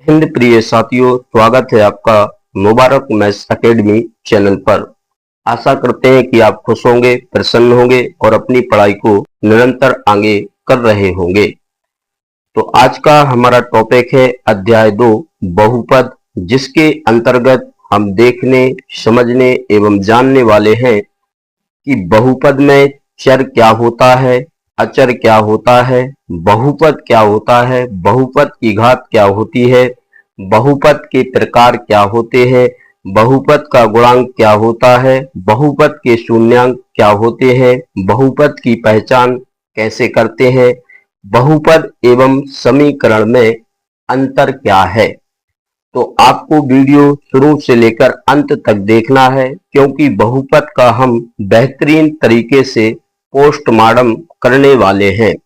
हिंद प्रिय साथियों, स्वागत है आपका मुबारक मैथ्स एकेडमी चैनल पर। आशा करते हैं कि आप खुश होंगे, प्रसन्न होंगे और अपनी पढ़ाई को निरंतर आगे कर रहे होंगे। तो आज का हमारा टॉपिक है अध्याय 2 बहुपद, जिसके अंतर्गत हम देखने, समझने एवं जानने वाले हैं कि बहुपद में चर क्या होता है, अचर क्या होता है, बहुपद क्या होता है, बहुपद की घात क्या होती है, बहुपद के प्रकार क्या होते हैं, बहुपद का गुणांक क्या होता है, बहुपद के शून्यांक क्या होते हैं, बहुपद की पहचान कैसे करते हैं, बहुपद एवं समीकरण में अंतर क्या है। तो आपको वीडियो शुरू से लेकर अंत तक देखना है, क्योंकि बहुपद का हम बेहतरीन तरीके से पोस्टमार्टम करने वाले हैं,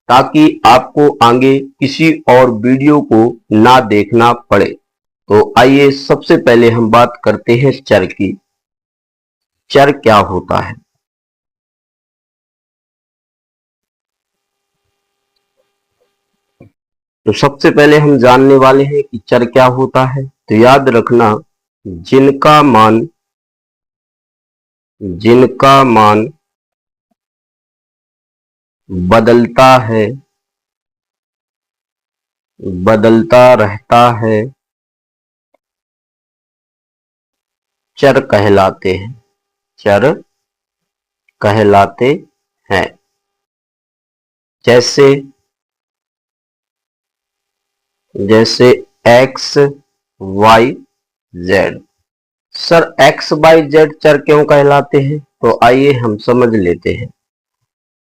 ताकि आपको आगे किसी और वीडियो को ना देखना पड़े। तो आइए सबसे पहले हम बात करते हैं चर की। चर क्या होता है? तो सबसे पहले हम जानने वाले हैं कि चर क्या होता है। तो याद रखना, जिनका मान बदलता है, बदलता रहता है, चर कहलाते हैं, चर कहलाते हैं। जैसे X Y Z. Sir X Y Z चर क्यों कहलाते हैं? तो आइए हम समझ लेते हैं।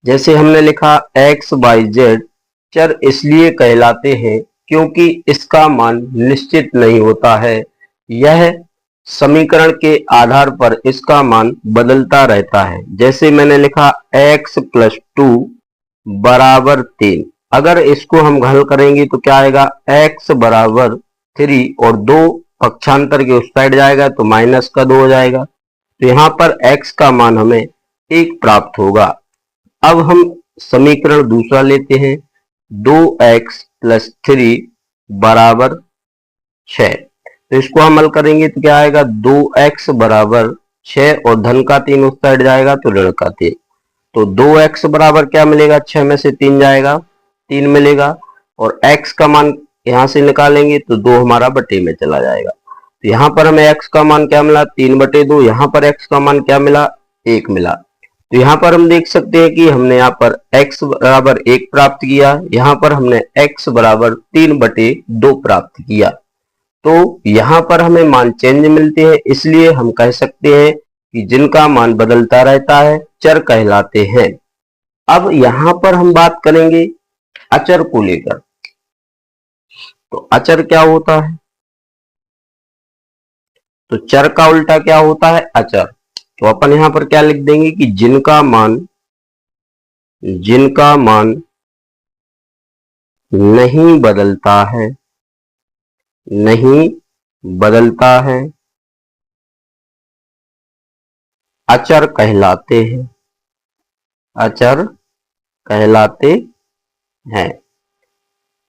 जैसे हमने लिखा एक्स वाई जेड चर इसलिए कहलाते हैं क्योंकि इसका मान निश्चित नहीं होता है। यह समीकरण के आधार पर इसका मान बदलता रहता है। जैसे मैंने लिखा x + 2 = 3। अगर इसको हम हल करेंगे तो क्या आएगा? x = 3 और 2 पक्षांतर के उस साइड जाएगा तो -2 हो जाएगा। तो यहाँ पर x का मान हमें 1 प्राप्त होगा। अब हम समीकरण दूसरा लेते हैं, 2x + 3 = 6। तो इसको हम हल करेंगे तो क्या आएगा? 2x = 6 और धन का 3 उस साइड जाएगा तो ऋण का 3। तो 2x बराबर क्या मिलेगा? 6 में से 3 जाएगा, 3 मिलेगा। और x का मान यहां से निकालेंगे तो 2 हमारा बटे में चला जाएगा। तो यहाँ पर हमें x का मान क्या मिला? 3/2। यहाँ पर x का मान क्या मिला? 1 मिला। तो यहाँ पर हम देख सकते हैं कि हमने यहाँ पर x = 1 प्राप्त किया, यहाँ पर हमने x = 3/2 प्राप्त किया। तो यहाँ पर हमें मान चेंज मिलते हैं, इसलिए हम कह सकते हैं कि जिनका मान बदलता रहता है चर कहलाते हैं। अब यहाँ पर हम बात करेंगे अचर को लेकर। तो अचर क्या होता है? तो चर का उल्टा क्या होता है? अचर। तो अपन यहाँ पर क्या लिख देंगे कि जिनका मान नहीं बदलता है, अचर कहलाते हैं, अचर कहलाते हैं।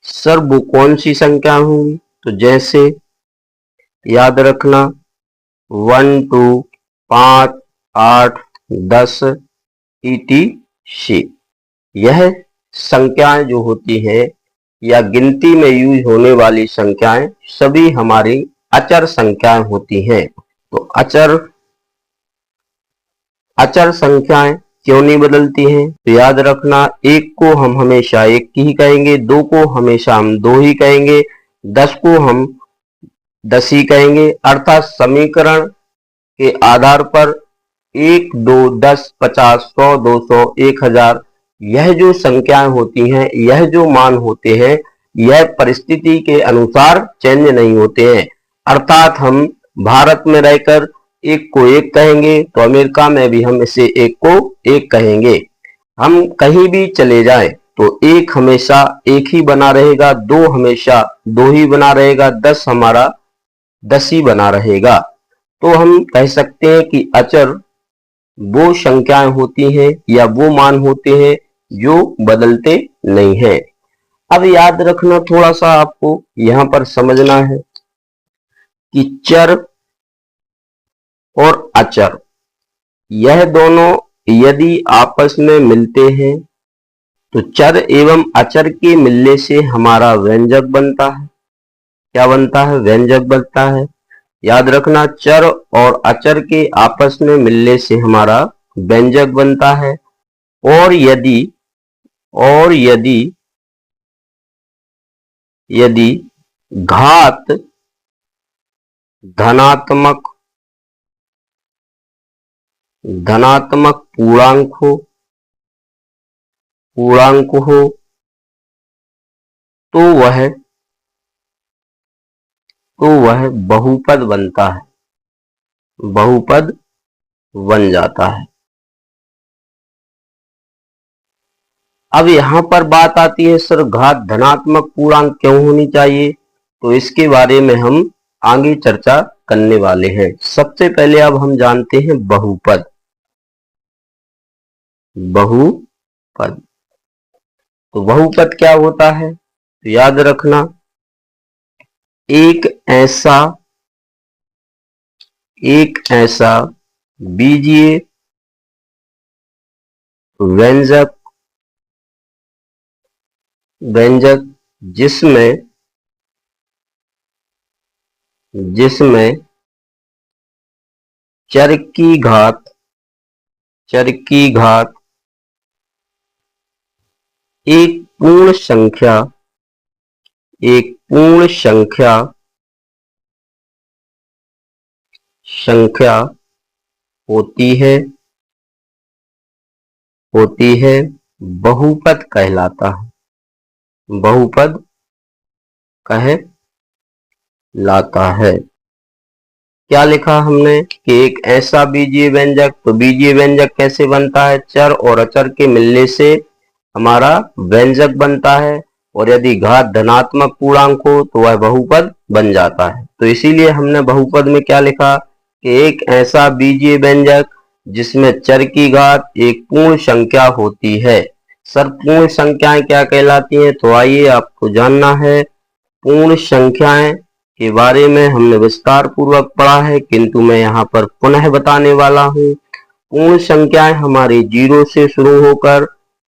सर वो कौन सी संख्या होंगी? तो जैसे याद रखना 1 2 5 8 10 ETC। यह संख्याएं जो होती हैं या गिनती में यूज होने वाली संख्याएं सभी हमारी अचर संख्याएं होती हैं। तो अचर संख्याएं क्यों नहीं बदलती हैं? तो याद रखना, 1 को हम हमेशा 1 ही कहेंगे, 2 को हमेशा हम 2 ही कहेंगे, 10 को हम 10 ही कहेंगे। अर्थात समीकरण के आधार पर 1 2 10 50 100 200 1000 यह जो संख्याएं होती हैं, यह जो मान होते हैं, यह परिस्थिति के अनुसार चेंज नहीं होते हैं। अर्थात हम भारत में रहकर 1 को 1 कहेंगे तो अमेरिका में भी हम इसे 1 को 1 कहेंगे। हम कहीं भी चले जाएं तो 1 हमेशा 1 ही बना रहेगा, 2 हमेशा 2 ही बना रहेगा, 10 हमारा 10 ही बना रहेगा। तो हम कह सकते हैं कि अचर वो संख्याएं होती हैं या वो मान होते हैं जो बदलते नहीं हैं। अब याद रखना, थोड़ा सा आपको यहां पर समझना है कि चर और अचर, यह दोनों यदि आपस में मिलते हैं तो चर एवं अचर के मिलने से हमारा व्यंजक बनता है। क्या बनता है? व्यंजक बनता है। याद रखना, चर और अचर के आपस में मिलने से हमारा व्यंजक बनता है। और यदि यदि घात धनात्मक पूर्णांक हो तो वह बहुपद बनता है, बहुपद बन जाता है। अब यहां पर बात आती है, सर घात धनात्मक पूर्णांक क्यों होनी चाहिए? तो इसके बारे में हम आगे चर्चा करने वाले हैं। सबसे पहले अब हम जानते हैं बहुपद। तो बहुपद क्या होता है? तो याद रखना, एक ऐसा बीजीय व्यंजक जिसमें चर की घात एक पूर्ण संख्या होती है बहुपद कहलाता है, बहुपद कहलाता है। क्या लिखा हमने कि एक ऐसा बीजीय व्यंजक, तो बीजीय व्यंजक कैसे बनता है? चर और अचर के मिलने से हमारा व्यंजक बनता है, और यदि घात धनात्मक पूर्णांक हो तो वह बहुपद बन जाता है। तो इसीलिए हमने बहुपद में क्या लिखा कि एक ऐसा बीजीय व्यंजक जिसमें चर की घात एक पूर्ण संख्या होती है। सर पूर्ण संख्याएं क्या कहलाती हैं? तो आइए आपको जानना है। पूर्ण संख्याएं के बारे में हमने विस्तार पूर्वक पढ़ा है, किंतु मैं यहाँ पर पुनः बताने वाला हूँ। पूर्ण संख्याएं हमारी 0 से शुरू होकर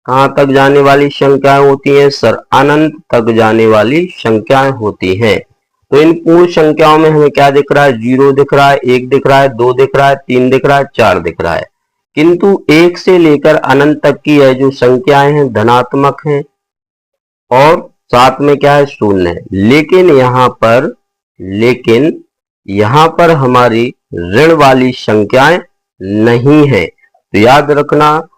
कहां तक जाने वाली संख्याएं होती हैं? सर अनंत तक जाने वाली संख्याएं होती हैं। तो इन पूर्ण संख्याओं में हमें क्या दिख रहा है? 0 दिख रहा है, 1 दिख रहा है, 2 दिख रहा है, 3 दिख रहा है, 4 दिख रहा है। किंतु 1 से लेकर अनंत तक की यह जो संख्याएं हैं धनात्मक हैं, और साथ में क्या है? शून्य है। लेकिन यहां पर हमारी ऋण वाली संख्याएं नहीं है। तो याद रखना,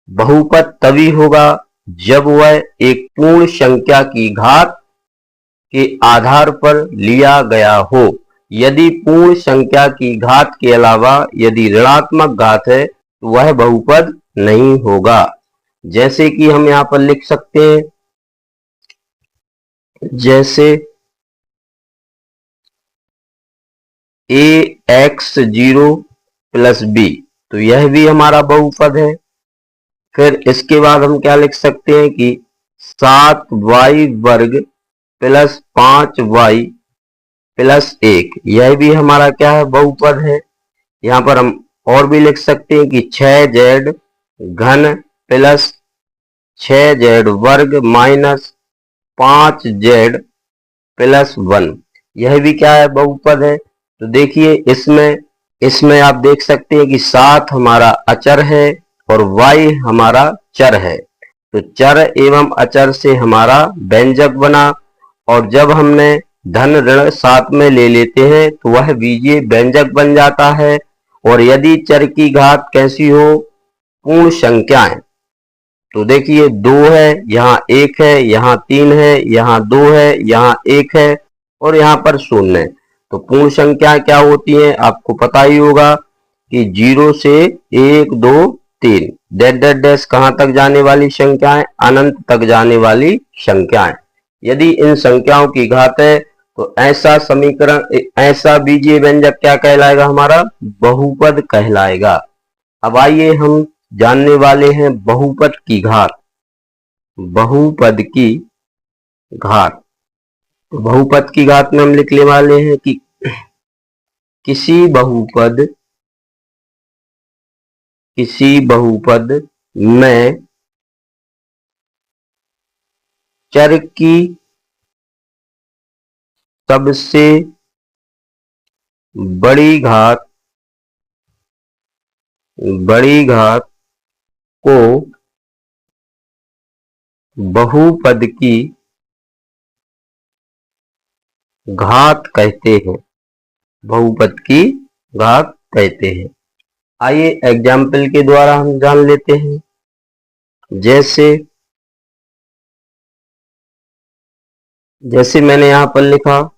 बहुपद तभी होगा जब वह एक पूर्ण संख्या की घात के आधार पर लिया गया हो। यदि पूर्ण संख्या की घात के अलावा यदि ऋणात्मक घात है तो वह बहुपद नहीं होगा। जैसे कि हम यहां पर लिख सकते हैं, जैसे ax0 प्लस बी, तो यह भी हमारा बहुपद है। फिर इसके बाद हम क्या लिख सकते हैं कि 7y वर्ग प्लस 5y प्लस 1, यह भी हमारा क्या है? बहुपद है। यहां पर हम और भी लिख सकते हैं कि 6z घन प्लस 6z वर्ग माइनस 5z प्लस 1, यह भी क्या है? बहुपद है। तो देखिए इसमें आप देख सकते हैं कि 7 हमारा अचर है और y हमारा चर है। तो चर एवं अचर से हमारा व्यंजक बना, और जब हमने धन ऋण साथ में ले लेते हैं तो वह बीजीय व्यंजक बन जाता है। और यदि चर की घात कैसी हो? पूर्ण संख्याएं, तो देखिए 2 है, यहाँ 1 है, यहाँ 3 है, यहाँ 2 है, यहाँ 1 है, और यहाँ पर 0 है। तो पूर्ण संख्या क्या होती है? आपको पता ही होगा कि 0 से 1 2 3 डैश डैश डैश कहां तक जाने वाली संख्याएं? अनंत तक जाने वाली संख्याएं। यदि इन संख्याओं की घात है तो ऐसा समीकरण, ऐसा बीजीय व्यंजक क्या कहलाएगा? हमारा बहुपद कहलाएगा। अब आइए हम जानने वाले हैं बहुपद की घात। बहुपद की घात। तो बहुपद की घात में हम लिखने वाले हैं कि किसी बहुपद में चर की सबसे बड़ी घात को बहुपद की घात कहते हैं। बहुपद की घात कहते हैं। आइए एग्जाम्पल के द्वारा हम जान लेते हैं। जैसे मैंने यहां पर लिखा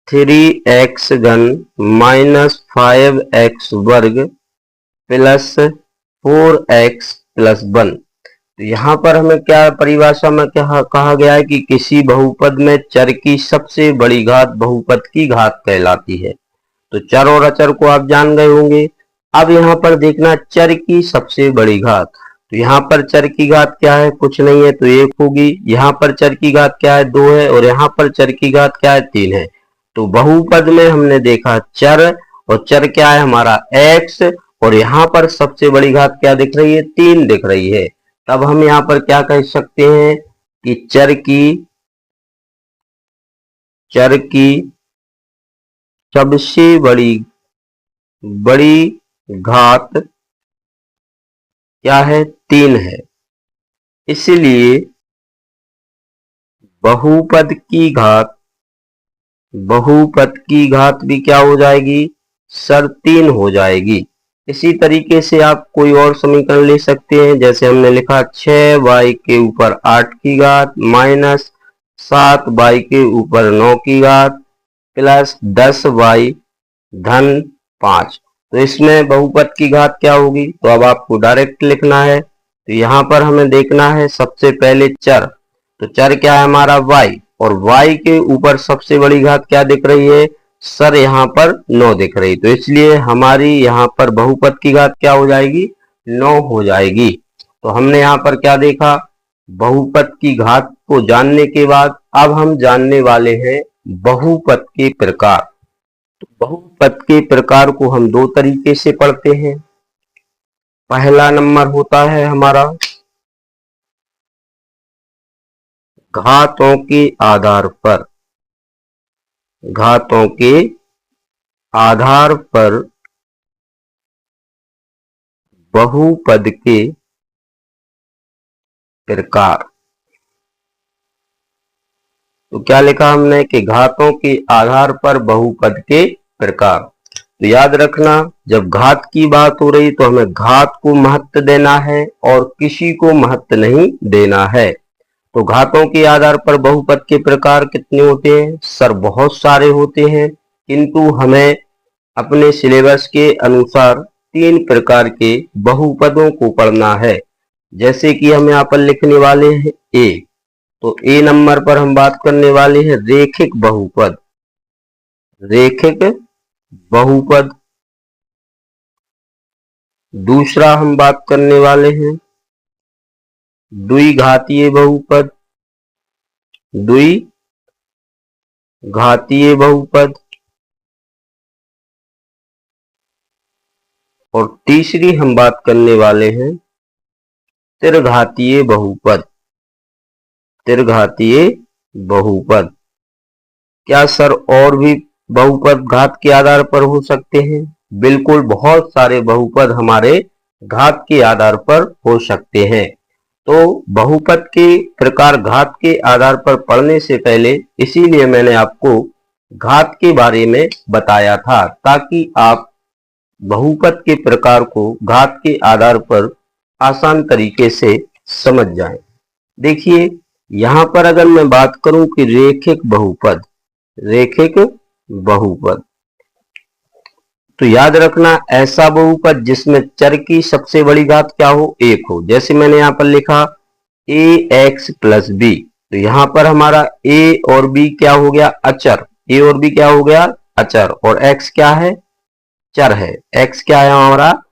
3x घन माइनस 5x वर्ग प्लस 4x प्लस 1। तो यहाँ पर हमें क्या परिभाषा में क्या कहा गया है कि किसी बहुपद में चर की सबसे बड़ी घात बहुपद की घात कहलाती है। तो चर और अचर को आप जान गए होंगे। अब यहाँ पर देखना चर की सबसे बड़ी घात। तो यहाँ पर चर की घात क्या है, कुछ नहीं है तो 1 होगी। यहाँ पर चर की घात क्या है, 2 है। और यहाँ पर चर की घात क्या है, 3 है। तो बहुपद में हमने देखा चर, और चर क्या है हमारा x, और यहाँ पर सबसे बड़ी घात क्या दिख रही है, 3 दिख रही है। तब हम यहाँ पर क्या कह सकते हैं कि चर की सबसे बड़ी घात क्या है, 3 है। इसलिए बहुपद की घात भी क्या हो जाएगी सर, 3 हो जाएगी। इसी तरीके से आप कोई और समीकरण ले सकते हैं। जैसे हमने लिखा 6y के ऊपर 8 की घात माइनस 7y के ऊपर 9 की घात प्लस 10y धन 5। तो इसमें बहुपद की घात क्या होगी, तो अब आपको डायरेक्ट लिखना है। तो यहाँ पर हमें देखना है सबसे पहले चर। तो चर क्या है हमारा y, और y के ऊपर सबसे बड़ी घात क्या दिख रही है सर, यहाँ पर 9 दिख रही। तो इसलिए हमारी यहाँ पर बहुपद की घात क्या हो जाएगी, 9 हो जाएगी। तो हमने यहाँ पर क्या देखा, बहुपद की घात को जानने के बाद अब हम जानने वाले हैं बहुपद के प्रकार। तो बहुपद के प्रकार को हम 2 तरीके से पढ़ते हैं। पहला नंबर होता है हमारा घातों के आधार पर बहुपद के प्रकार। तो क्या लिखा हमने कि घातों के आधार पर बहुपद के प्रकार। तो याद रखना, जब घात की बात हो रही तो हमें घात को महत्व देना है और किसी को महत्व नहीं देना है। तो घातों के आधार पर बहुपद के प्रकार कितने होते हैं सर, बहुत सारे होते हैं, किंतु हमें अपने सिलेबस के अनुसार 3 प्रकार के बहुपदों को पढ़ना है। जैसे कि हम यहाँ पर लिखने वाले हैं ए। तो ए नंबर पर हम बात करने वाले हैं रेखिक बहुपद। दूसरा हम बात करने वाले हैं द्विघातीय बहुपद। और तीसरी हम बात करने वाले हैं त्रिघातीय बहुपद। क्या सर और भी बहुपद घात के आधार पर हो सकते हैं? बिल्कुल, बहुत सारे बहुपद हमारे घात के आधार पर हो सकते हैं। तो बहुपद के प्रकार घात के आधार पर पढ़ने से पहले इसीलिए मैंने आपको घात के बारे में बताया था, ताकि आप बहुपद के प्रकार को घात के आधार पर आसान तरीके से समझ जाएं। देखिए यहां पर अगर मैं बात करूं कि रेखिक बहुपद, तो याद रखना ऐसा बहुपद जिसमें चर की सबसे बड़ी घात क्या हो, 1 हो। जैसे मैंने यहां पर लिखा ax प्लस बी। तो यहां पर हमारा a और b क्या हो गया, अचर। a और b क्या हो गया, अचर। और x क्या है, चर है। x क्या है हमारा,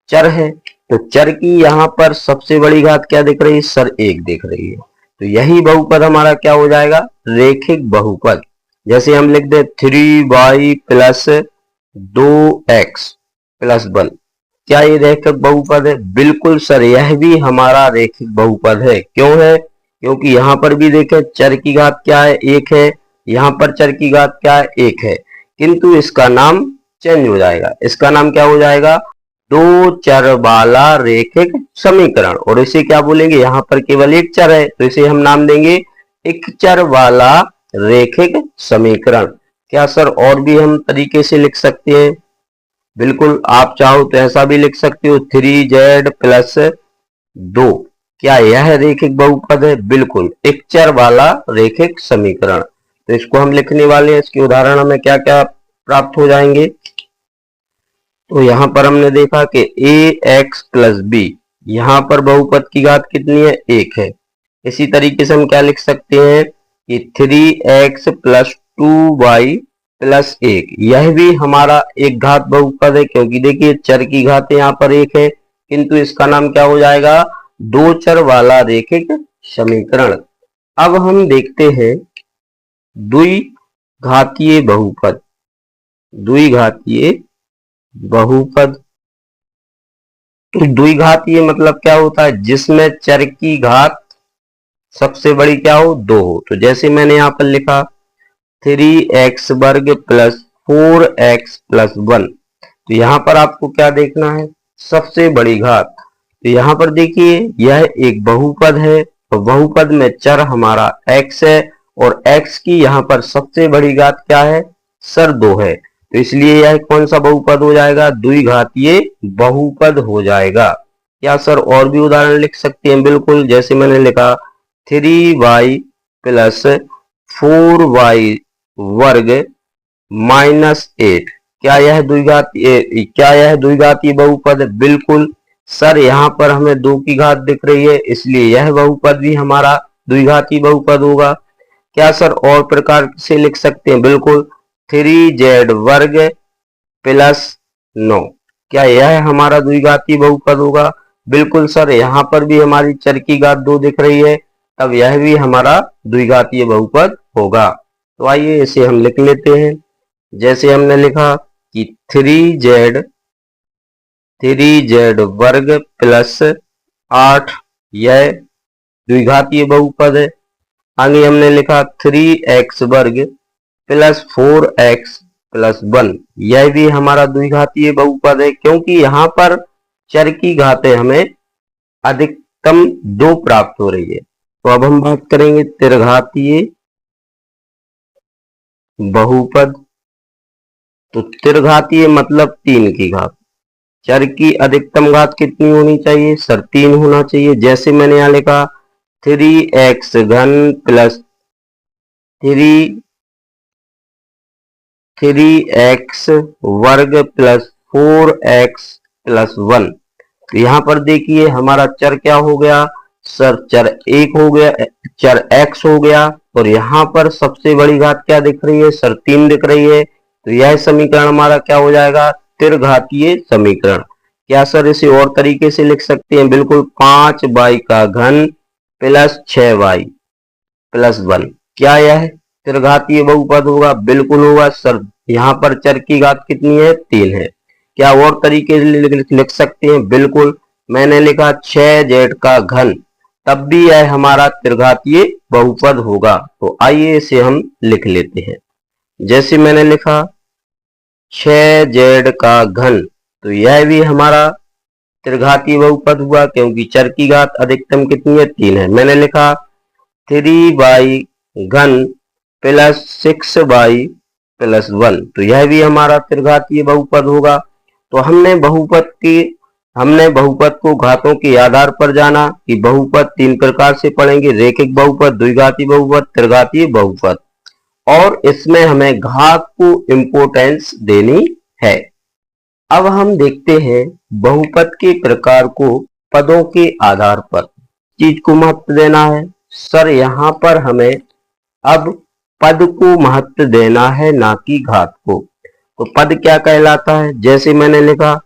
चर है। तो चर की यहां पर सबसे बड़ी घात क्या दिख रही है सर, 1 दिख रही है। तो यही बहुपद हमारा क्या हो जाएगा, रेखिक बहुपद। जैसे हम लिख दे 3y प्लस 2x प्लस 1, क्या ये रेखिक बहुपद है? बिल्कुल सर, यह भी हमारा रेखिक बहुपद है। क्यों है? क्योंकि यहां पर भी देखें चर की घात क्या है, 1 है, यहां पर चर की घात क्या है, 1 है, किंतु इसका नाम चेंज हो जाएगा। इसका नाम क्या हो जाएगा, दो चर वाला रेखिक समीकरण। और इसे क्या बोलेंगे, यहां पर केवल एक चर है तो इसे हम नाम देंगे एक चर वाला रेखिक समीकरण। क्या सर और भी हम तरीके से लिख सकते हैं? बिल्कुल, आप चाहो तो ऐसा भी लिख सकते हो 3z प्लस 2, क्या यह रेखिक बहुपद है? बिल्कुल, एक चर वाला रेखिक समीकरण। तो इसको हम लिखने वाले हैं, इसके उदाहरण हमें क्या क्या प्राप्त हो जाएंगे। तो यहां पर हमने देखा कि ax प्लस बी, यहां पर बहुपद की घात कितनी है, 1 है। इसी तरीके से हम क्या लिख सकते हैं कि 3x प्लस 2y प्लस 1, यह भी हमारा एक घात बहुपद है, क्योंकि देखिए चर की घात यहाँ पर 1 है, किंतु इसका नाम क्या हो जाएगा, दो चर वाला रेखिक समीकरण। अब हम देखते हैं द्विघातीय बहुपद। द्विघातीय बहुपद, तो द्विघातीय मतलब क्या होता है, जिसमें चर की घात सबसे बड़ी क्या हो, 2 हो। तो जैसे मैंने यहां पर लिखा 3x वर्ग प्लस 4x प्लस 1, तो यहां पर आपको क्या देखना है, सबसे बड़ी घात। तो यहां पर देखिए यह एक बहुपद है, तो बहुपद में चर हमारा x है और x की यहां पर सबसे बड़ी घात क्या है, सर 2 है। तो इसलिए यह कौन सा बहुपद हो जाएगा, द्विघातीय बहुपद हो जाएगा। क्या सर और भी उदाहरण लिख सकते हैं? बिल्कुल, जैसे मैंने लिखा 3y प्लस 4y वर्ग माइनस 8, क्या यह द्विघातीय बहुपद है? बिल्कुल सर, यहाँ पर हमें 2 की घात दिख रही है, इसलिए यह बहुपद भी हमारा द्विघातीय बहुपद होगा। क्या सर और प्रकार से लिख सकते हैं? बिल्कुल, 3z वर्ग प्लस 9, क्या यह हमारा द्विघातीय बहुपद होगा? बिल्कुल सर, यहाँ पर भी हमारी चर की घात 2 दिख रही है, तब यह भी हमारा द्विघातीय बहुपद होगा। तो आइए इसे हम लिख लेते हैं। जैसे हमने लिखा कि 3z वर्ग प्लस 8, यह द्विघातीय बहुपद है। आगे हमने लिखा 3x वर्ग प्लस 4x प्लस 1, यह भी हमारा द्विघातीय बहुपद है, क्योंकि यहां पर चर की घातें हमें अधिकतम 2 प्राप्त हो रही है। तो अब हम बात करेंगे त्रिघातीय बहुपद। तो त्रिघातीय मतलब 3 की घात। चर की अधिकतम घात कितनी होनी चाहिए, सर 3 होना चाहिए। जैसे मैंने यहां लिखा 3x घन प्लस 3x वर्ग प्लस 4x प्लस 1। तो यहां पर देखिए हमारा चर क्या हो गया, सर चर 1 हो गया, चर x हो गया, और यहां पर सबसे बड़ी घात क्या दिख रही है, सर 3 दिख रही है। तो यह समीकरण हमारा क्या हो जाएगा, त्रिघातीय समीकरण। क्या सर इसे और तरीके से लिख सकते हैं? बिल्कुल, 5y का घन प्लस 6y प्लस 1, क्या यह त्रिघातीय बहुपद होगा? बिल्कुल होगा सर, यहाँ पर चर की घात कितनी है, 3 है। क्या और तरीके से लिख सकते हैं? बिल्कुल, मैंने लिखा 6z का घन, तब भी यह हमारा त्रिघातीय बहुपद होगा। तो आइए इसे हम लिख लेते हैं। जैसे मैंने लिखा 6z का घन, तो यह भी हमारा त्रिघातीय बहुपद हुआ, क्योंकि चर की घात अधिकतम कितनी है, 3 है। मैंने लिखा 3y घन प्लस 6y प्लस 1, तो यह भी हमारा त्रिघातीय बहुपद होगा। तो हमने बहुपद को घातों के आधार पर जाना कि बहुपद 3 प्रकार से पढ़ेंगे, रेखिक बहुपद, द्विघातीय बहुपद, त्रिघातीय बहुपद, और इसमें हमें घात को इंपोर्टेंस देनी है। अब हम देखते हैं बहुपद के प्रकार को पदों के आधार पर चीज को महत्व देना है। सर यहाँ पर हमें अब पद को महत्व देना है, ना कि घात को। तो पद क्या कहलाता है? जैसे मैंने लिखा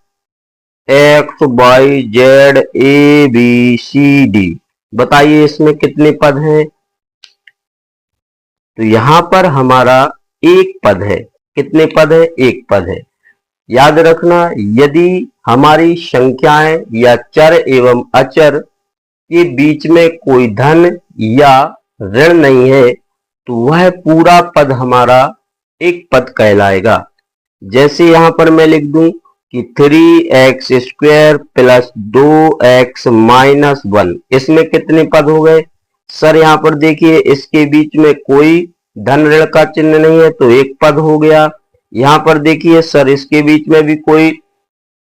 x y z a b c d, बताइए इसमें कितने पद हैं? तो यहां पर हमारा एक पद है। कितने पद है? एक पद है। याद रखना, यदि हमारी संख्याएं या चर एवं अचर के बीच में कोई धन या ऋण नहीं है तो वह पूरा पद हमारा एक पद कहलाएगा। जैसे यहां पर मैं लिख दूं कि 3x² प्लस 2x माइनस 1, इसमें कितने पद हो गए? सर यहां पर देखिए, इसके बीच में कोई धन ऋण का चिन्ह नहीं है तो एक पद हो गया। यहां पर देखिए सर, इसके बीच में भी कोई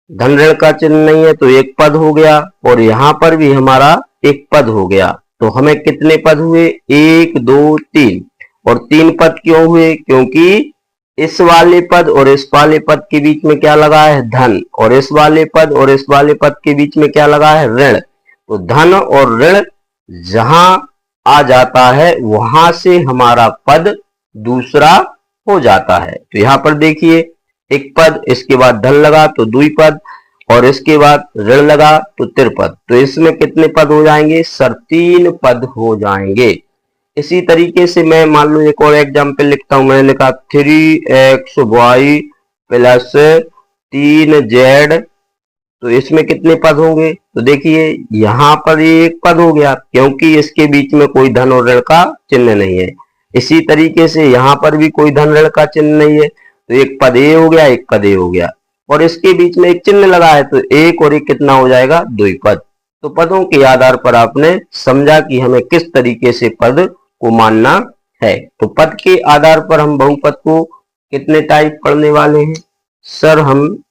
धन ऋण का चिन्ह नहीं है तो एक पद हो गया, और यहां पर भी हमारा एक पद हो गया। तो हमें कितने पद हुए? 1 2 3। और 3 पद क्यों हुए? क्योंकि इस वाले पद और इस वाले पद के बीच में क्या लगा है? धन। और इस वाले पद और इस वाले पद के बीच में क्या लगा है? ऋण। तो धन और ऋण जहां आ जाता है वहां से हमारा पद दूसरा हो जाता है। तो यहां पर देखिए, एक पद, इसके बाद धन लगा तो द्विपद, और इसके बाद ऋण लगा तो त्रिपद। तो इसमें कितने पद हो जाएंगे? सर 3 पद हो जाएंगे। इसी तरीके से मैं मान लो एक और एग्जाम्पल लिखता हूं। मैंने लिखा 3xy प्लस 3z, तो इसमें कितने पद होंगे? तो देखिए यहां पर एक पद हो गया क्योंकि इसके बीच में कोई धन और ऋण का चिन्ह नहीं है। इसी तरीके से यहां पर भी कोई धन ऋण का चिन्ह नहीं है तो एक पद ए हो गया, एक पद ए हो गया, और इसके बीच में एक चिन्ह लगा है तो एक और एक कितना हो जाएगा? द्विपद। तो पदों के आधार पर आपने समझा कि हमें किस तरीके से पद को मानना है। तो पद के आधार पर हम बहुपद को कितने टाइप पढ़ने वाले हैं? सर हम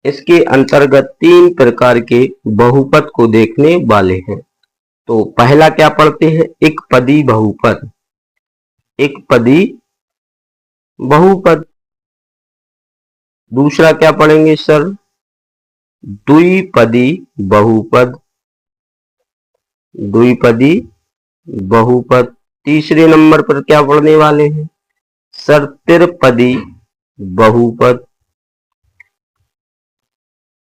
इसके अंतर्गत 3 प्रकार के बहुपद को देखने वाले हैं। तो पहला क्या पढ़ते हैं? एक पदी बहुपद। एक पदी बहुपद। दूसरा क्या पढ़ेंगे सर? द्विपदी बहुपद। द्विपदी बहुपद। तीसरे नंबर पर क्या पढ़ने वाले हैं? सर त्रिपदी बहुपद।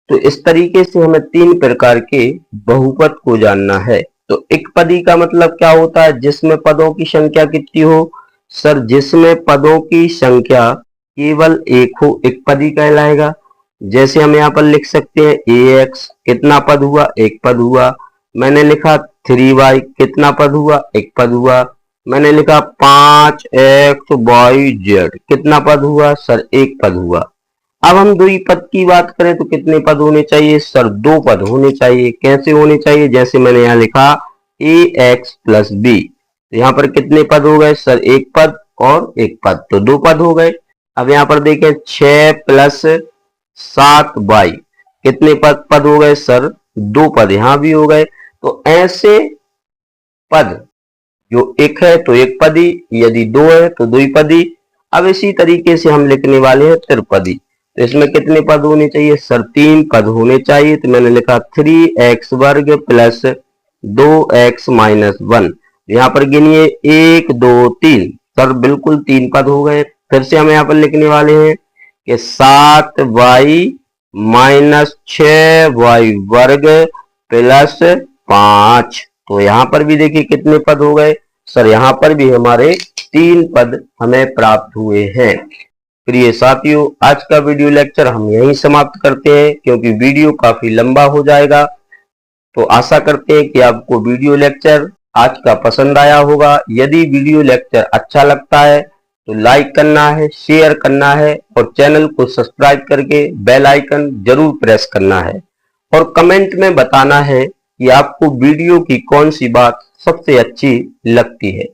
तो इस तरीके से हमें 3 प्रकार के बहुपद को जानना है। तो एक पदी का मतलब क्या होता है? जिसमें पदों की संख्या कितनी हो? सर जिसमें पदों की संख्या केवल एक हो, एक पदी कहलाएगा। जैसे हम यहाँ पर लिख सकते हैं ax, कितना पद हुआ? एक पद हुआ। मैंने लिखा 3y, कितना पद हुआ? एक पद हुआ। मैंने लिखा 5xyz, कितना पद हुआ? सर एक पद हुआ। अब हम द्विपद की बात करें तो कितने पद होने चाहिए? सर 2 पद होने चाहिए। कैसे होने चाहिए? जैसे मैंने यहाँ लिखा ax प्लस b, तो यहाँ पर कितने पद हो गए? सर एक पद और एक पद, तो 2 पद हो गए। अब यहाँ पर देखें 6 प्लस 7y, कितने पद हो गए? सर 2 पद यहाँ भी हो गए। तो ऐसे पद जो एक है तो एक पदी, यदि 2 है तो द्विपदी। अब इसी तरीके से हम लिखने वाले हैं त्रिपदी। तो इसमें कितने पद होने चाहिए? सर 3 पद होने चाहिए। तो मैंने लिखा 3x वर्ग प्लस 2x माइनस 1। यहाँ पर गिनिए 1 2 3, सर बिल्कुल 3 पद हो गए। फिर से हम यहाँ पर लिखने वाले हैं कि 7y माइनस 6y वर्ग प्लस 5। तो यहाँ पर भी देखिए कितने पद हो गए? सर यहाँ पर भी हमारे 3 पद हमें प्राप्त हुए हैं। प्रिय साथियों, आज का वीडियो लेक्चर हम यहीं समाप्त करते हैं क्योंकि वीडियो काफी लंबा हो जाएगा। तो आशा करते हैं कि आपको वीडियो लेक्चर आज का पसंद आया होगा। यदि वीडियो लेक्चर अच्छा लगता है तो लाइक करना है, शेयर करना है और चैनल को सब्सक्राइब करके बेल आइकन जरूर प्रेस करना है, और कमेंट में बताना है कि आपको वीडियो की कौन सी बात सबसे अच्छी लगती है।